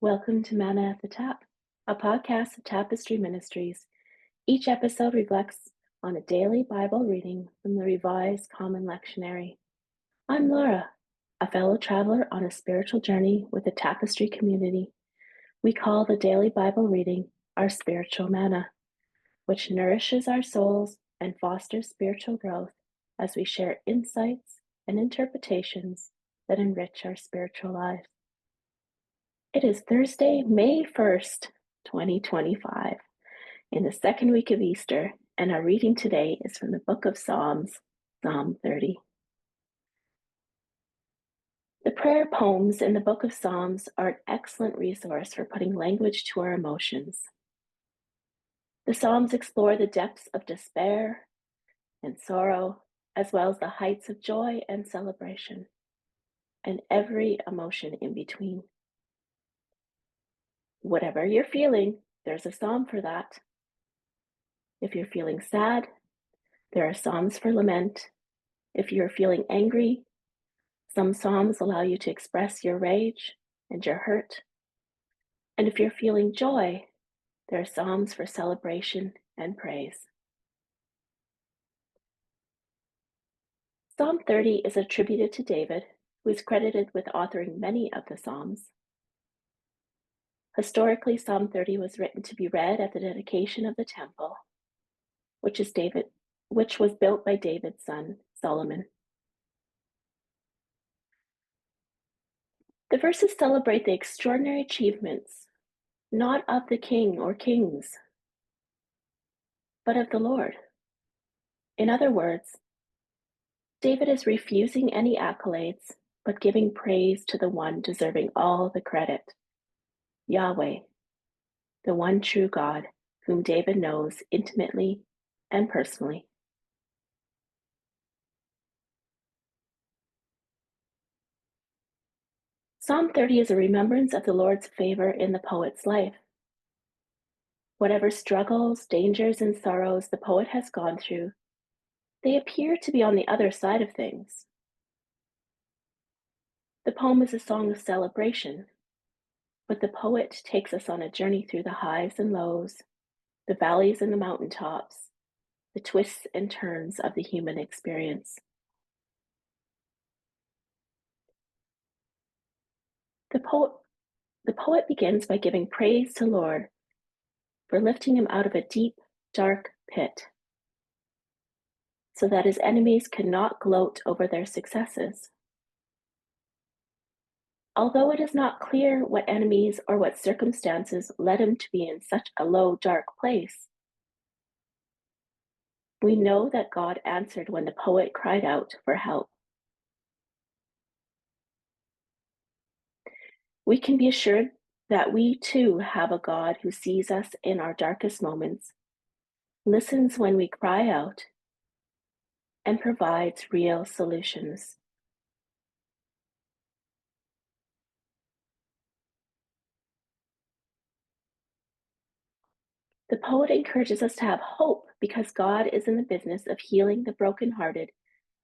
Welcome to Manna at the Tap, a podcast of Tapestry Ministries. Each episode reflects on a daily Bible reading from the Revised Common Lectionary. I'm Laura, a fellow traveler on a spiritual journey with the Tapestry community. We call the daily Bible reading our spiritual manna, which nourishes our souls and fosters spiritual growth as we share insights and interpretations that enrich our spiritual lives. It is Thursday, May 1st, 2025, in the second week of Easter, and our reading today is from the book of Psalms, Psalm 30. The prayer poems in the book of Psalms are an excellent resource for putting language to our emotions. The Psalms explore the depths of despair and sorrow, as well as the heights of joy and celebration, and every emotion in between. Whatever you're feeling, there's a psalm for that. If you're feeling sad, there are psalms for lament. If you're feeling angry, some psalms allow you to express your rage and your hurt. And if you're feeling joy, there are psalms for celebration and praise. Psalm 30 is attributed to David, who is credited with authoring many of the psalms. Historically, Psalm 30 was written to be read at the dedication of the temple, which was built by David's son, Solomon. The verses celebrate the extraordinary achievements, not of the king or kings, but of the Lord. In other words, David is refusing any accolades, but giving praise to the one deserving all the credit, Yahweh, the one true God, whom David knows intimately and personally. Psalm 30 is a remembrance of the Lord's favor in the poet's life. Whatever struggles, dangers, and sorrows the poet has gone through, they appear to be on the other side of things. The poem is a song of celebration, but the poet takes us on a journey through the highs and lows, the valleys and the mountaintops, the twists and turns of the human experience. The poet begins by giving praise to Lord for lifting him out of a deep, dark pit, so that his enemies cannot gloat over their successes. Although it is not clear what enemies or what circumstances led him to be in such a low, dark place, we know that God answered when the poet cried out for help. We can be assured that we too have a God who sees us in our darkest moments, listens when we cry out, and provides real solutions. The poet encourages us to have hope because God is in the business of healing the brokenhearted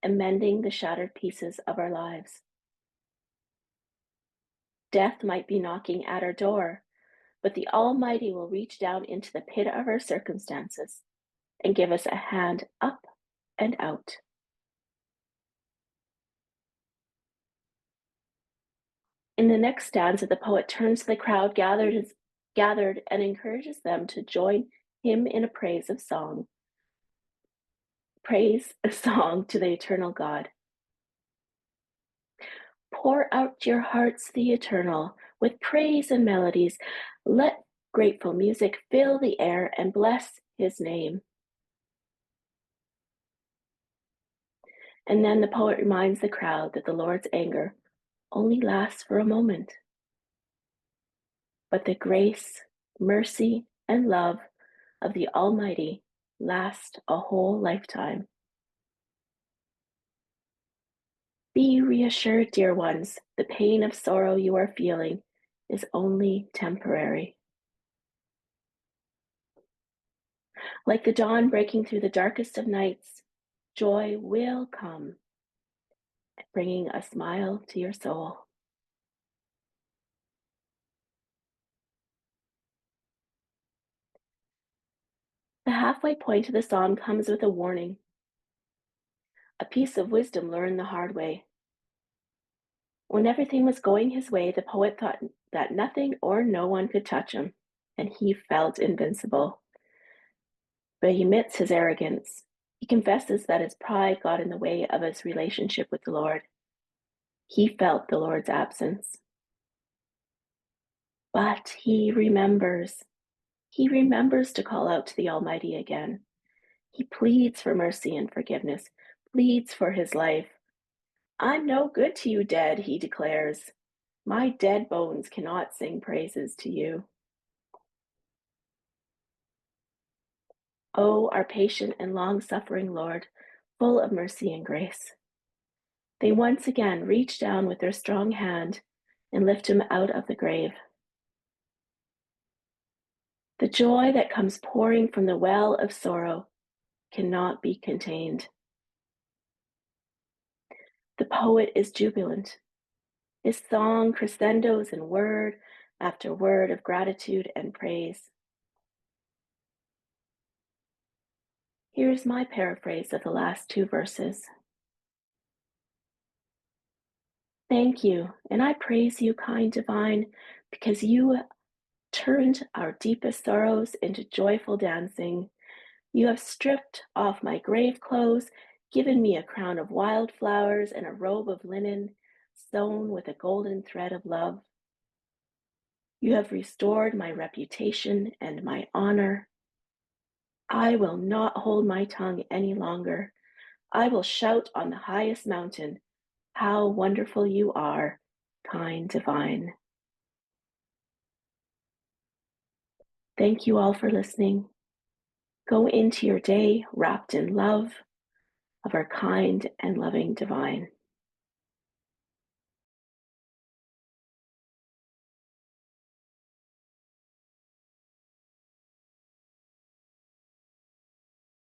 and mending the shattered pieces of our lives. Death might be knocking at our door, but the Almighty will reach down into the pit of our circumstances and give us a hand up and out. In the next stanza, the poet turns to the crowd gathered and encourages them to join him in a praise a song to the eternal God. Pour out your hearts to the eternal with praise and melodies. Let grateful music fill the air and bless his name. And then the poet reminds the crowd that the Lord's anger only lasts for a moment, but the grace, mercy, and love of the Almighty last a whole lifetime. Be reassured, dear ones, the pain of sorrow you are feeling is only temporary. Like the dawn breaking through the darkest of nights, joy will come, bringing a smile to your soul. The halfway point of the psalm comes with a warning, a piece of wisdom learned the hard way. When everything was going his way, the poet thought that nothing or no one could touch him, and he felt invincible. But he admits his arrogance. He confesses that his pride got in the way of his relationship with the Lord. He felt the Lord's absence. But he remembers. He remembers to call out to the Almighty again. He pleads for mercy and forgiveness, pleads for his life. I'm no good to you, dead, he declares. My dead bones cannot sing praises to you. Oh, our patient and long-suffering Lord, full of mercy and grace. They once again reach down with their strong hand and lift him out of the grave. The joy that comes pouring from the well of sorrow cannot be contained. The poet is jubilant. His song crescendos in word after word of gratitude and praise. Here's my paraphrase of the last two verses. Thank you, and I praise you, kind divine, because you turned our deepest sorrows into joyful dancing. You have stripped off my grave clothes, given me a crown of wildflowers and a robe of linen sewn with a golden thread of love. You have restored my reputation and my honor. I will not hold my tongue any longer. I will shout on the highest mountain, how wonderful you are, kind divine. Thank you all for listening. Go into your day wrapped in love of our kind and loving divine.